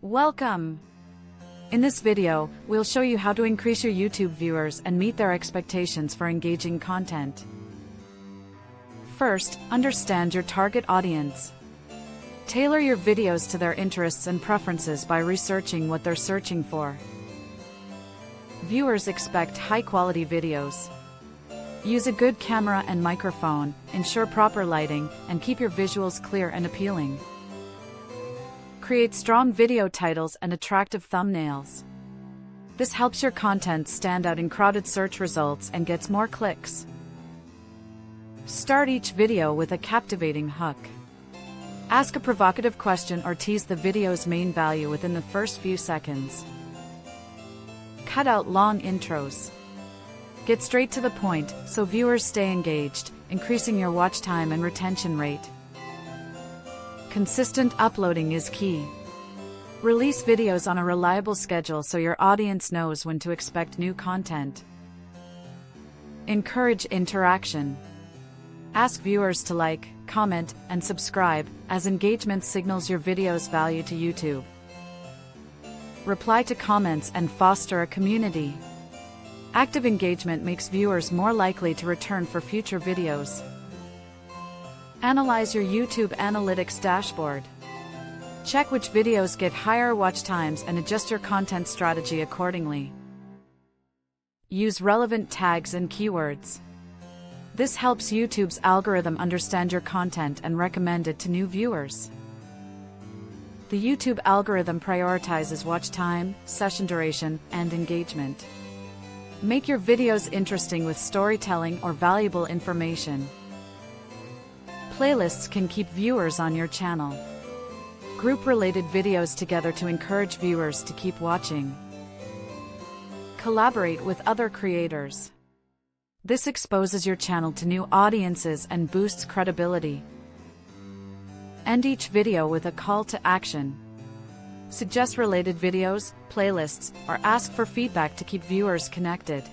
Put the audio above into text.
Welcome! In this video, we'll show you how to increase your YouTube viewers and meet their expectations for engaging content. First, understand your target audience. Tailor your videos to their interests and preferences by researching what they're searching for. Viewers expect high-quality videos. Use a good camera and microphone, ensure proper lighting, and keep your visuals clear and appealing. Create strong video titles and attractive thumbnails. This helps your content stand out in crowded search results and gets more clicks. Start each video with a captivating hook. Ask a provocative question or tease the video's main value within the first few seconds. Cut out long intros. Get straight to the point so viewers stay engaged, increasing your watch time and retention rate. Consistent uploading is key. Release videos on a reliable schedule so your audience knows when to expect new content. Encourage interaction. Ask viewers to like, comment, and subscribe, as engagement signals your video's value to YouTube. Reply to comments and foster a community. Active engagement makes viewers more likely to return for future videos. Analyze your YouTube analytics dashboard. Check which videos get higher watch times and adjust your content strategy accordingly. Use relevant tags and keywords. This helps YouTube's algorithm understand your content and recommend it to new viewers. The YouTube algorithm prioritizes watch time, session duration, and engagement. Make your videos interesting with storytelling or valuable information. Playlists can keep viewers on your channel. Group related videos together to encourage viewers to keep watching. Collaborate with other creators. This exposes your channel to new audiences and boosts credibility. End each video with a call to action. Suggest related videos, playlists, or ask for feedback to keep viewers connected.